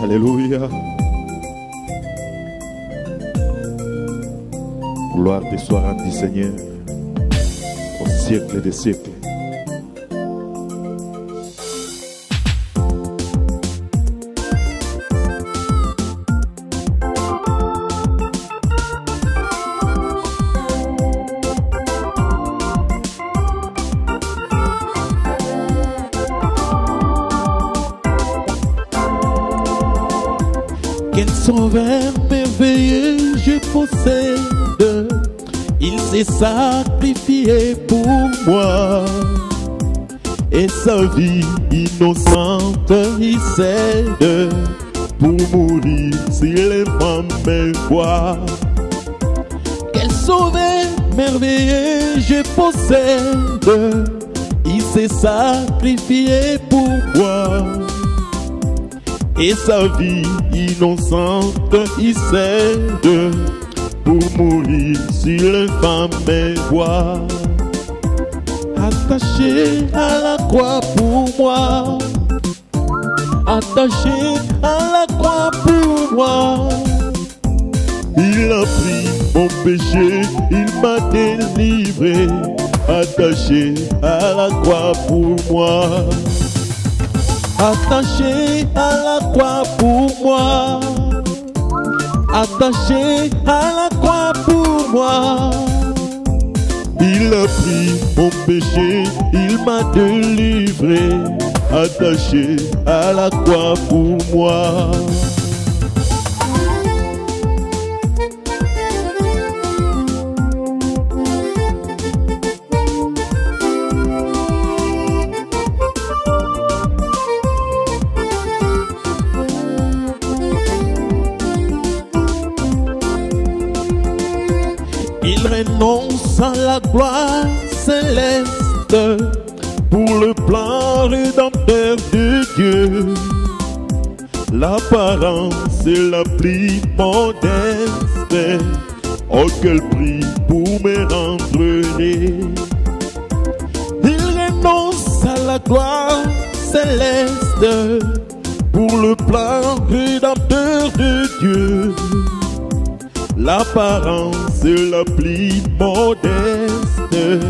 Alléluia. Gloire te soit rendue, Seigneur, au siècle des siècles. Quel sauveur merveilleux je possède, il s'est sacrifié pour moi. Et sa vie innocente il cède pour mourir si les femmes me voient. Quel sauveur merveilleux je possède, il s'est sacrifié pour moi. Et sa vie innocente il cède pour mourir si les femmes me voient. Attaché à la croix pour moi, attaché à la croix pour moi. Il a pris mon péché, il m'a délivré, attaché à la croix pour moi. Attaché à la croix pour moi, attaché à la croix pour moi. Il a pris mon péché, il m'a délivré, attaché à la croix pour moi. Il renonce à la gloire céleste pour le plan rédempteur de Dieu. L'apparence est la plus modeste, oh quel prix pour me rendre né. Il renonce à la gloire céleste pour le plan rédempteur de Dieu. L'apparence est la plus modeste,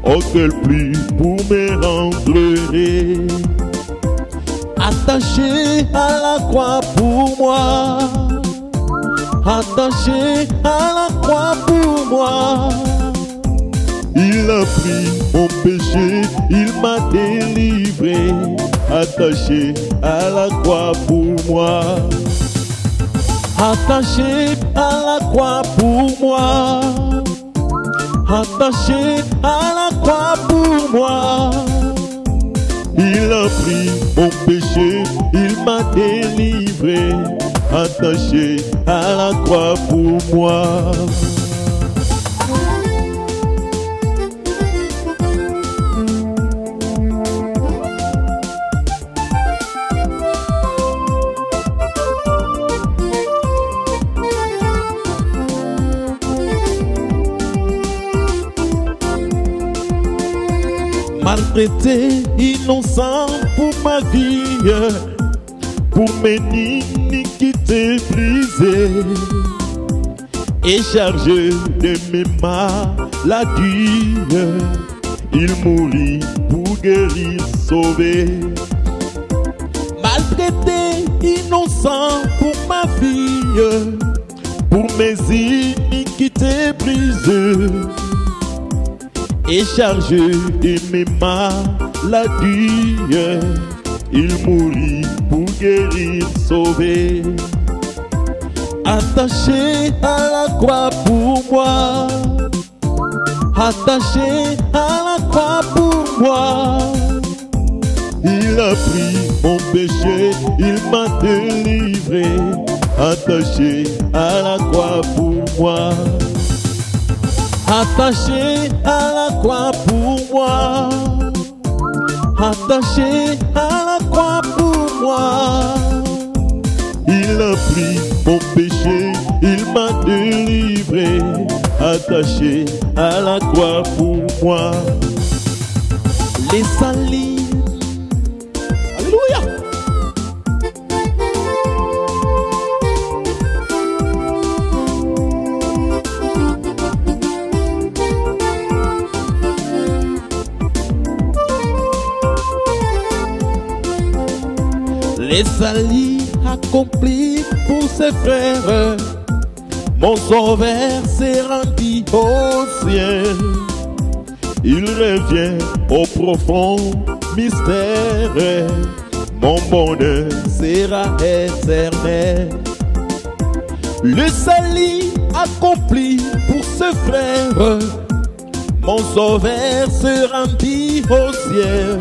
oh quel prix pour me rendre. Attaché à la croix pour moi, attaché à la croix pour moi. Il a pris mon péché, il m'a délivré, attaché à la croix pour moi. Attaché à la croix pour moi, attaché à la croix pour moi. Il a pris mon péché, il m'a délivré, attaché à la croix pour moi. Maltraité, innocent pour ma vie, pour mes iniquités brisées, et chargé de mes maladies, il mourit pour guérir, sauver. Maltraité, innocent pour ma vie, pour mes iniquités brisées, et chargé de mes maladies, il mourit pour guérir, sauver. Attaché à la croix pour moi, attaché à la croix pour moi. Il a pris mon péché, il m'a délivré, attaché à la croix pour moi. Attaché à la croix pour moi, attaché à la croix pour moi. Il a pris mon péché, il m'a délivré, attaché à la croix pour moi. Les salis, alléluia. les salis accomplis pour ses frères. Mon sauveur s'est rendu au ciel. Il revient au profond mystère. Mon bonheur sera éternel. Le salut accompli pour ses frères. Mon sauveur se rendit au ciel.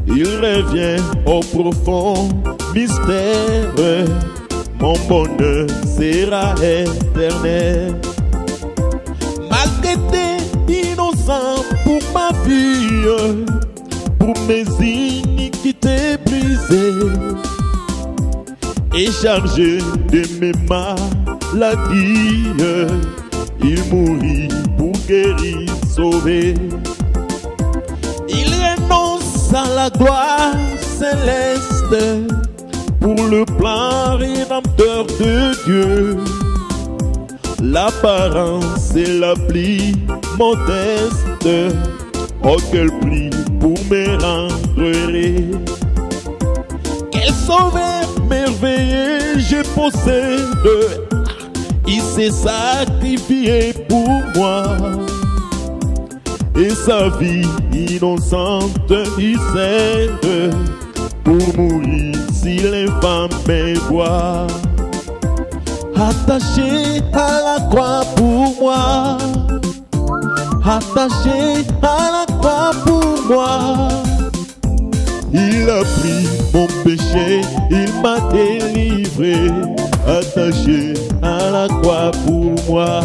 Il revient au profond mystère. Mon bonheur sera éternel. Malgré innocent pour ma vie, pour mes iniquités brisées, et chargé de mes maladies, il mourit pour guérir, sauver. Il renonce à la gloire céleste pour le plan rédempteur de Dieu. L'apparence est la plus modeste. Oh, quel prix pour me rendre heureux. Quel sauveur merveilleux je possède. Il s'est sacrifié pour moi. Et sa vie innocente il cède pour mourir si l'infâme me voit. Attaché à la croix pour moi. Attaché à la croix pour moi. Il a pris mon péché, il m'a délivré. Attaché à la croix pour moi.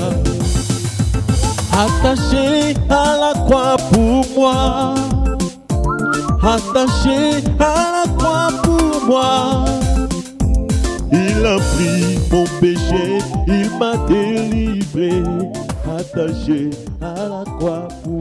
Attaché à la croix pour moi. Attaché à la croix pour moi. Il a pris mon péché, il m'a délivré. Attaché à la croix pour moi.